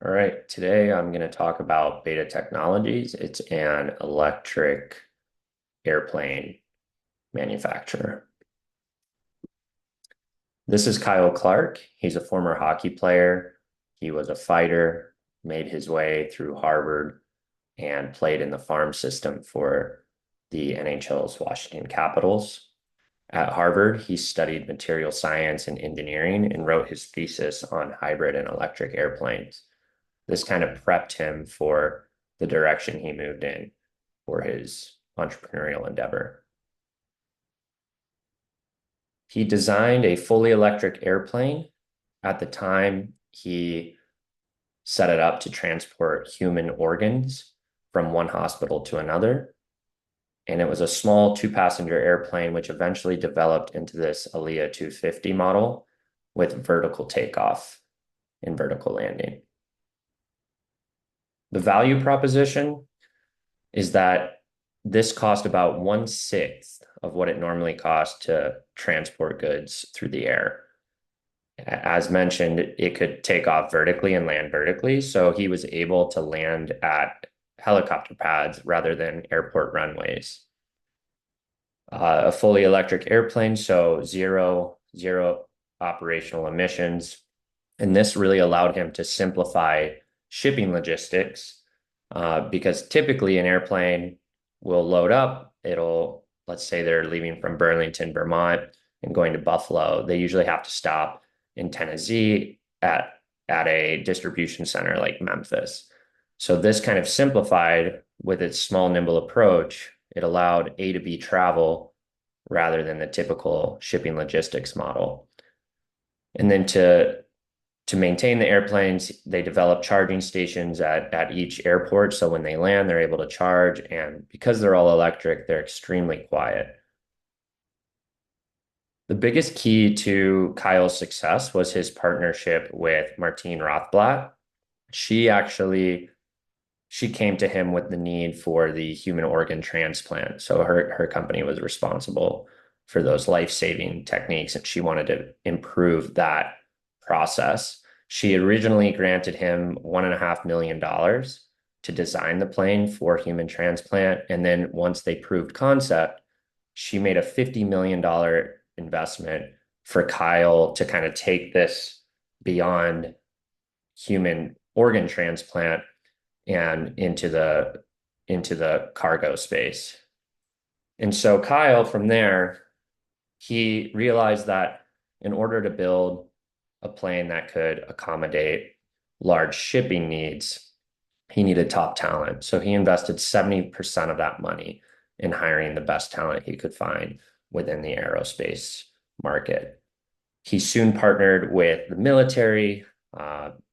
All right, today I'm going to talk about Beta Technologies. It's an electric airplane manufacturer. This is Kyle Clark. He's a former hockey player. He was a fighter, made his way through Harvard, and played in the farm system for the NHL's Washington Capitals. At Harvard, he studied material science and engineering and wrote his thesis on hybrid and electric airplanes. This kind of prepped him for the direction he moved in for his entrepreneurial endeavor. He designed a fully electric airplane. At the time, he set it up to transport human organs from one hospital to another. And it was a small two-passenger airplane, which eventually developed into this Alia 250 model with vertical takeoff and vertical landing. The value proposition is that this cost about 1/6 of what it normally costs to transport goods through the air. As mentioned, it could take off vertically and land vertically. So he was able to land at helicopter pads rather than airport runways. A fully electric airplane, so zero operational emissions. And this really allowed him to simplify shipping logistics because typically an airplane will load up. Let's say they're leaving from Burlington, Vermont, and going to Buffalo. They usually have to stop in Tennessee at a distribution center like Memphis. So this kind of simplified with its small, nimble approach. It allowed A to B travel rather than the typical shipping logistics model. And then to maintain the airplanes, they develop charging stations at each airport. So when they land, they're able to charge. And because they're all electric, they're extremely quiet. The biggest key to Kyle's success was his partnership with Martine Rothblatt. She came to him with the need for the human organ transplant. So her company was responsible for those life-saving techniques, and she wanted to improve that process. She originally granted him $1.5 million to design the plane for human transplant. And then once they proved concept, she made a $50 million investment for Kyle to kind of take this beyond human organ transplant and into the cargo space. And so Kyle, from there, he realized that in order to build a plane that could accommodate large shipping needs, he needed top talent. So he invested 70% of that money in hiring the best talent he could find within the aerospace market. He soon partnered with the military,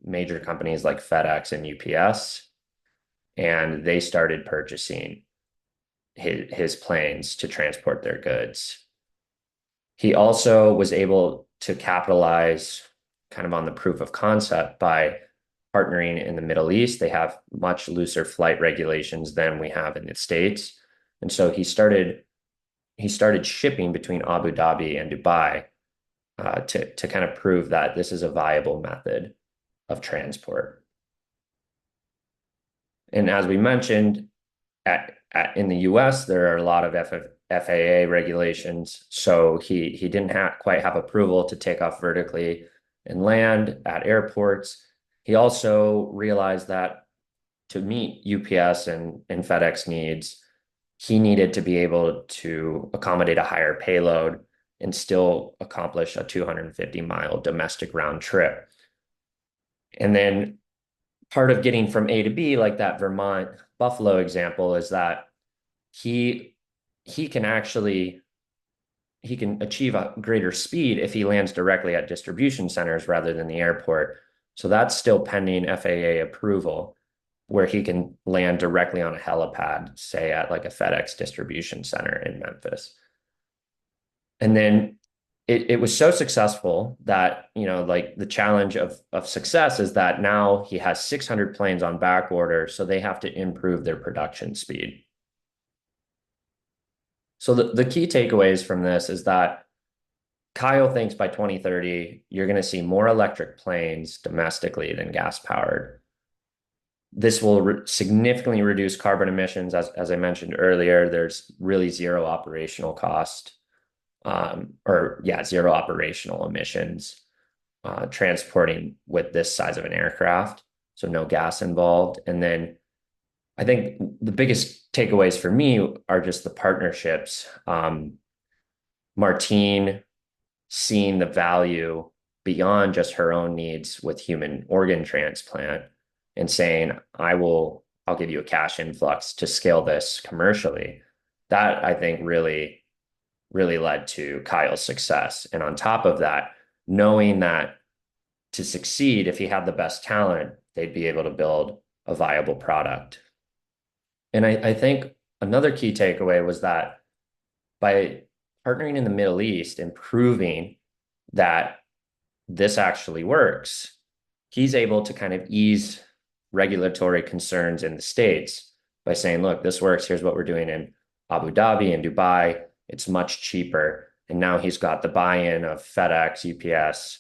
major companies like FedEx and UPS, and they started purchasing his planes to transport their goods. He also was able to capitalize kind of on the proof of concept by partnering in the Middle East. They have much looser flight regulations than we have in the States. And so he started shipping between Abu Dhabi and Dubai to kind of prove that this is a viable method of transport. And as we mentioned, in the US, there are a lot of FAA regulations. So he didn't quite have approval to take off vertically and land at airports. He also realized that to meet UPS and FedEx needs, he needed to be able to accommodate a higher payload and still accomplish a 250-mile domestic round trip. And then part of getting from A to B, like that Vermont Buffalo example, is that he he can actually he can achieve a greater speed if he lands directly at distribution centers rather than the airport. So that's still pending FAA approval, where he can land directly on a helipad, say at like a FedEx distribution center in Memphis. And then it was so successful that, like the challenge of success is that now he has 600 planes on back order, so they have to improve their production speed. So the key takeaways from this is that Kyle thinks by 2030, you're going to see more electric planes domestically than gas powered. This will significantly reduce carbon emissions. As I mentioned earlier, there's really zero operational cost, or yeah, zero operational emissions transporting with this size of an aircraft. So no gas involved. And then I think the biggest takeaways for me are just the partnerships. Martine seeing the value beyond just her own needs with human organ transplant and saying, I'll give you a cash influx to scale this commercially. That I think really led to Kyle's success. And on top of that, knowing that to succeed, if he had the best talent, they'd be able to build a viable product. And I think another key takeaway was that by partnering in the Middle East and proving that this actually works, he's able to kind of ease regulatory concerns in the States by saying, look, this works. Here's what we're doing in Abu Dhabi and Dubai. It's much cheaper. And now he's got the buy-in of FedEx, UPS,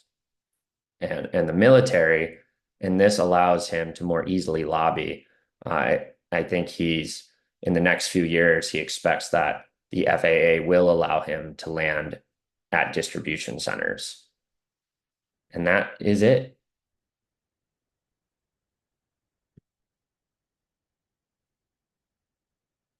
and the military. And this allows him to more easily lobby. I think in the next few years, he expects that the FAA will allow him to land at distribution centers. And that is it.